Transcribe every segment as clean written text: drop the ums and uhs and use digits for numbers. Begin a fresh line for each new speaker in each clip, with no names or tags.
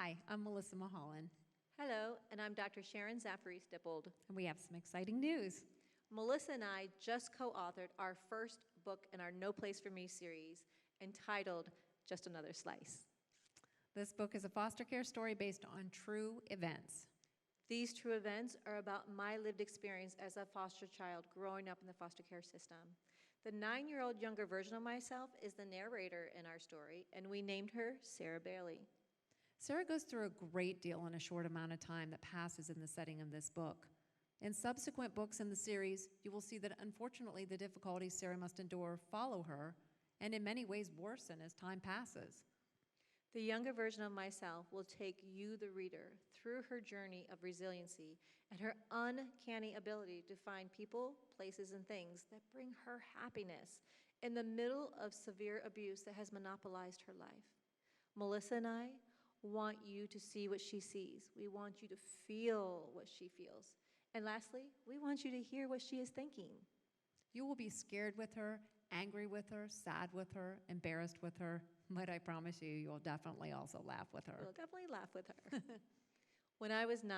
Hi, I'm Melissa Mulholland,
Hello, and I'm Dr. Sharon Zaffarese-Dippold.
and we have some exciting news.
Melissa and I just co-authored our first book in our No Place for Me series entitled Just Another Slice.
This book is a foster care story based on true events.
These true events are about my lived experience as a foster child growing up in the foster care system. The 9-year-old younger version of myself is the narrator in our story, and we named her Sarah Bailey.
Sarah goes through a great deal in a short amount of time that passes in the setting of this book. In subsequent books in the series, you will see that unfortunately the difficulties Sarah must endure follow her and in many ways worsen as time passes.
The younger version of myself will take you, the reader, through her journey of resiliency and her uncanny ability to find people, places, and things that bring her happiness in the middle of severe abuse that has monopolized her life. Melissa and I want you to see what she sees. We want you to feel what she feels. And lastly, we want you to hear what she is thinking.
You will be scared with her, angry with her, sad with her, embarrassed with her, but I promise you'll definitely also laugh with her.
We'll definitely laugh with her. When I was 9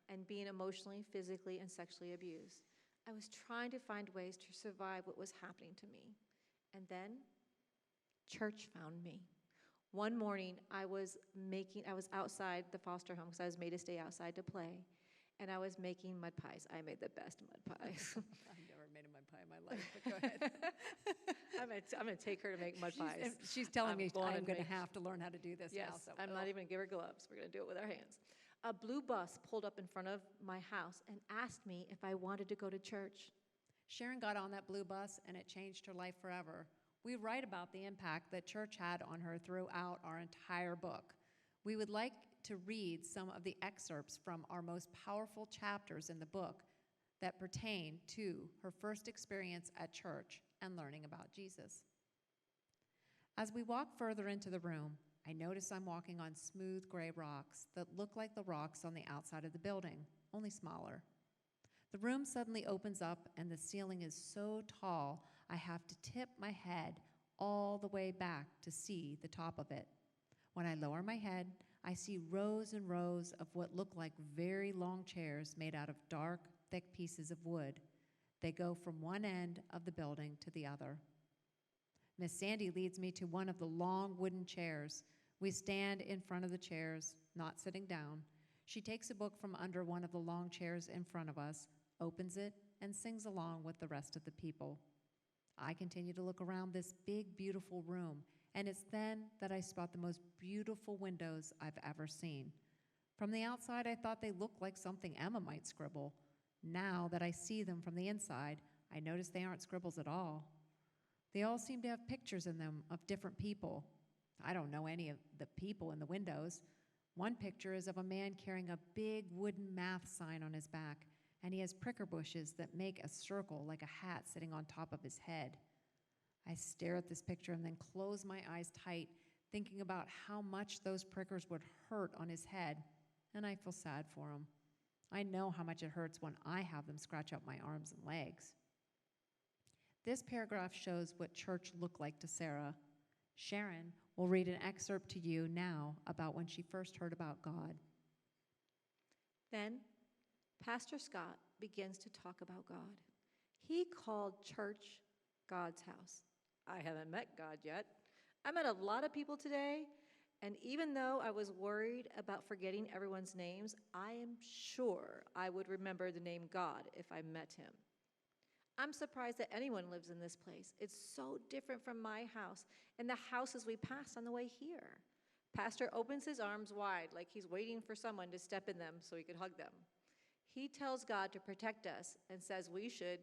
and being emotionally, physically, and sexually abused, I was trying to find ways to survive what was happening to me. And then, church found me. One morning, I was outside the foster home because I was made to stay outside to play, and I was making mud pies. I made the best mud pies.
I've never made a mud pie in my life, but go ahead.
I'm gonna take her to make mud pies.
She's telling me I'm going to
make-
have to learn how to do this
Yes,
now. So,
I'm not even gonna give her gloves. We're gonna do it with our hands. A blue bus pulled up in front of my house and asked me if I wanted to go to church.
Sharon got on that blue bus and it changed her life forever. We write about the impact that church had on her throughout our entire book. We would like to read some of the excerpts from our most powerful chapters in the book that pertain to her first experience at church and learning about Jesus. As we walk further into the room, I notice I'm walking on smooth gray rocks that look like the rocks on the outside of the building, only smaller. The room suddenly opens up and the ceiling is so tall I have to tip my head all the way back to see the top of it. When I lower my head, I see rows and rows of what look like very long chairs made out of dark, thick pieces of wood. They go from one end of the building to the other. Miss Sandy leads me to one of the long wooden chairs. We stand in front of the chairs, not sitting down. She takes a book from under one of the long chairs in front of us, opens it, and sings along with the rest of the people. I continue to look around this big, beautiful room, and it's then that I spot the most beautiful windows I've ever seen. From the outside, I thought they looked like something Emma might scribble. Now that I see them from the inside, I notice they aren't scribbles at all. They all seem to have pictures in them of different people. I don't know any of the people in the windows. One picture is of a man carrying a big wooden math sign on his back, and he has pricker bushes that make a circle like a hat sitting on top of his head. I stare at this picture and then close my eyes tight, thinking about how much those prickers would hurt on his head, and I feel sad for him. I know how much it hurts when I have them scratch up my arms and legs. This paragraph shows what church looked like to Sarah. Sharon will read an excerpt to you now about when she first heard about God.
Then, Pastor Scott begins to talk about God. He called church God's house. I haven't met God yet. I met a lot of people today, and even though I was worried about forgetting everyone's names, I am sure I would remember the name God if I met him. I'm surprised that anyone lives in this place. It's so different from my house and the houses we passed on the way here. Pastor opens his arms wide like he's waiting for someone to step in them so he could hug them. He tells God to protect us and says we should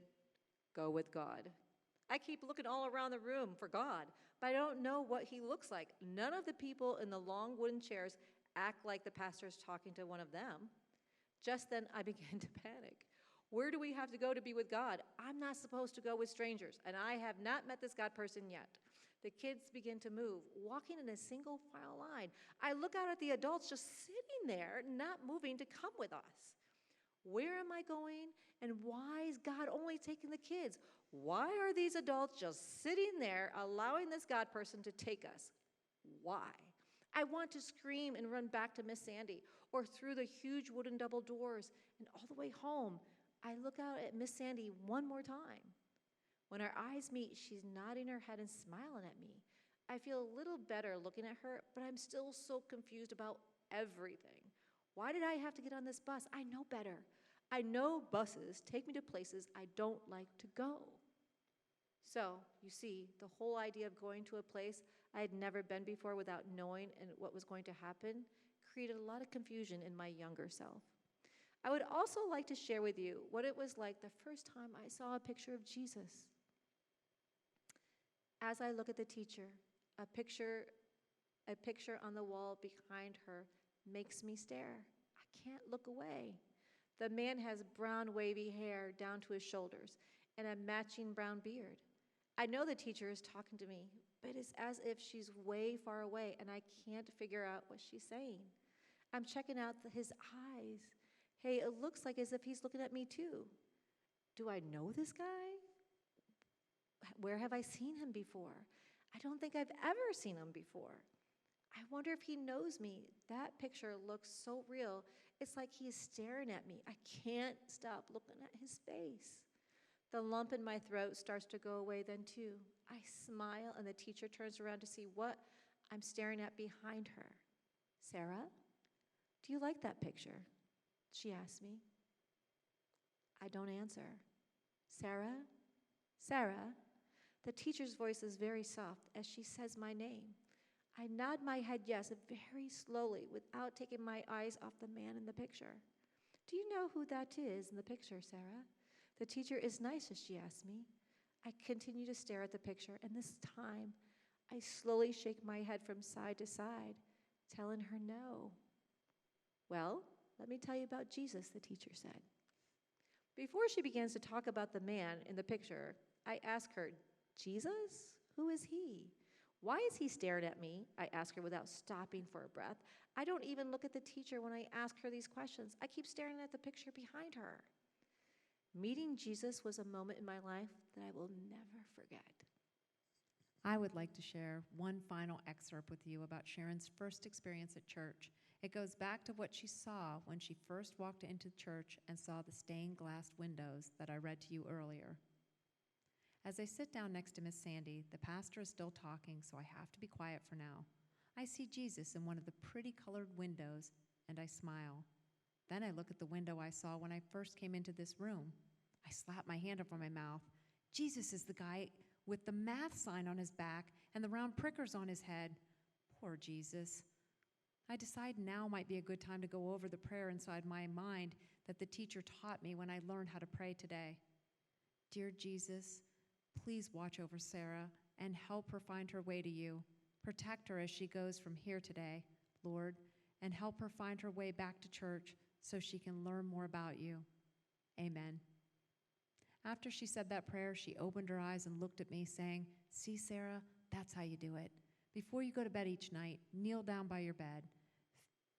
go with God. I keep looking all around the room for God, but I don't know what he looks like. None of the people in the long wooden chairs act like the pastor's talking to one of them. Just then I begin to panic. Where do we have to go to be with God? I'm not supposed to go with strangers, and I have not met this God person yet. The kids begin to move, walking in a single file line. I look out at the adults just sitting there, not moving to come with us. Where am I going, and why is God only taking the kids? Why are these adults just sitting there allowing this God person to take us? Why? I want to scream and run back to Miss Sandy or through the huge wooden double doors and all the way home. I look out at Miss Sandy one more time. When our eyes meet, she's nodding her head and smiling at me. I feel a little better looking at her, but I'm still so confused about everything. Why did I have to get on this bus? I know better. I know buses take me to places I don't like to go. So, you see, the whole idea of going to a place I had never been before without knowing and what was going to happen created a lot of confusion in my younger self. I would also like to share with you what it was like the first time I saw a picture of Jesus. As I look at the teacher, a picture on the wall behind her makes me stare. I can't look away. The man has brown wavy hair down to his shoulders and a matching brown beard. I know the teacher is talking to me, but it's as if she's way far away and I can't figure out what she's saying. I'm checking out his eyes. Hey, it looks like as if he's looking at me too. Do I know this guy? Where have I seen him before? I don't think I've ever seen him before. I wonder if he knows me. That picture looks so real. It's like he is staring at me. I can't stop looking at his face. The lump in my throat starts to go away then too. I smile and the teacher turns around to see what I'm staring at behind her. Sarah, do you like that picture? She asks me. I don't answer. Sarah? Sarah? The teacher's voice is very soft as she says my name. I nod my head yes very slowly without taking my eyes off the man in the picture. Do you know who that is in the picture, Sarah? The teacher is nice as she asks me. I continue to stare at the picture, and this time I slowly shake my head from side to side, telling her no. Well, let me tell you about Jesus, the teacher said. Before she begins to talk about the man in the picture, I ask her, Jesus? Who is he? Why is he staring at me? I ask her without stopping for a breath. I don't even look at the teacher when I ask her these questions. I keep staring at the picture behind her. Meeting Jesus was a moment in my life that I will never forget.
I would like to share one final excerpt with you about Sharon's first experience at church. It goes back to what she saw when she first walked into church and saw the stained glass windows that I read to you earlier. As I sit down next to Miss Sandy, the pastor is still talking, so I have to be quiet for now. I see Jesus in one of the pretty colored windows, and I smile. Then I look at the window I saw when I first came into this room. I slap my hand over my mouth. Jesus is the guy with the math sign on his back and the round prickers on his head. Poor Jesus. I decide now might be a good time to go over the prayer inside my mind that the teacher taught me when I learned how to pray today. Dear Jesus, please watch over Sarah and help her find her way to you. Protect her as she goes from here today, Lord, and help her find her way back to church so she can learn more about you. Amen. After she said that prayer, she opened her eyes and looked at me, saying, See, Sarah, that's how you do it. Before you go to bed each night, kneel down by your bed.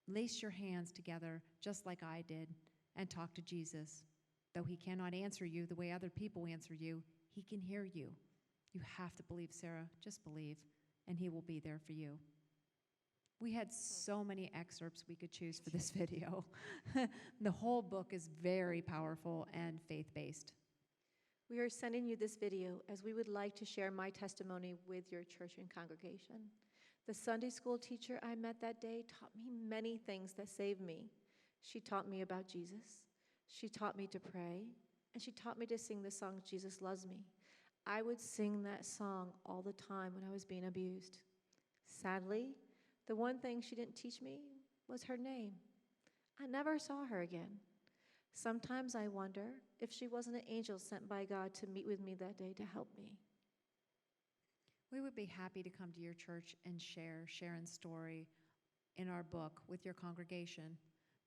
Lace your hands together, just like I did, and talk to Jesus. Though he cannot answer you the way other people answer you, he can hear you. You have to believe, Sarah. Just believe, and he will be there for you. We had so many excerpts we could choose for this video. The whole book is very powerful and faith-based.
We are sending you this video as we would like to share my testimony with your church and congregation. The Sunday school teacher I met that day taught me many things that saved me. She taught me about Jesus. She taught me to pray, and she taught me to sing the song, Jesus Loves Me. I would sing that song all the time when I was being abused. Sadly, the one thing she didn't teach me was her name. I never saw her again. Sometimes I wonder if she wasn't an angel sent by God to meet with me that day to help me.
We would be happy to come to your church and share Sharon's story in our book with your congregation.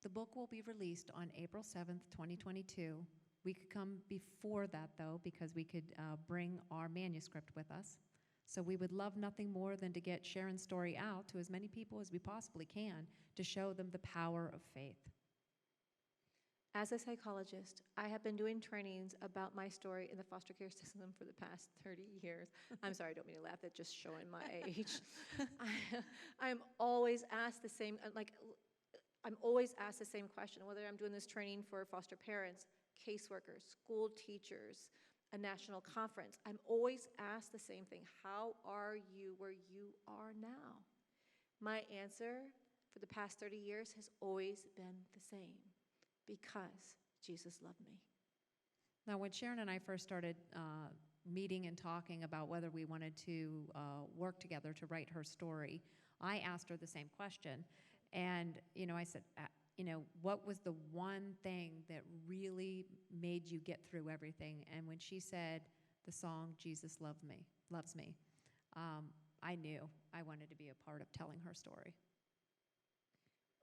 The book will be released on April 7th, 2022. We could come before that, though, because we could bring our manuscript with us. So we would love nothing more than to get Sharon's story out to as many people as we possibly can to show them the power of faith.
As a psychologist, I have been doing trainings about my story in the foster care system for the past 30 years. I'm sorry, I don't mean to laugh, that's just showing my age. I'm always asked the same, I'm always asked the same question, whether I'm doing this training for foster parents, caseworkers, school teachers, a national conference. I'm always asked the same thing: how are you where you are now? My answer for the past 30 years has always been the same: because Jesus loved me.
Now, when Sharon and I first started meeting and talking about whether we wanted to work together to write her story, I asked her the same question. And, I said, what was the one thing that really made you get through everything? And when she said the song, Jesus Loves Me, I knew I wanted to be a part of telling her story.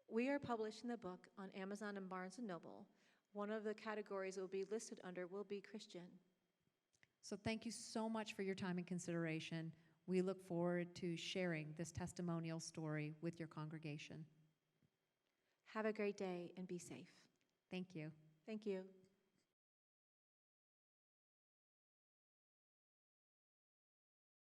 We are publishing the book on Amazon and Barnes & Noble. One of the categories it will be listed under will be Christian.
So thank you so much for your time and consideration. We look forward to sharing this testimonial story with your congregation.
Have a great day and be safe.
Thank you.
Thank you.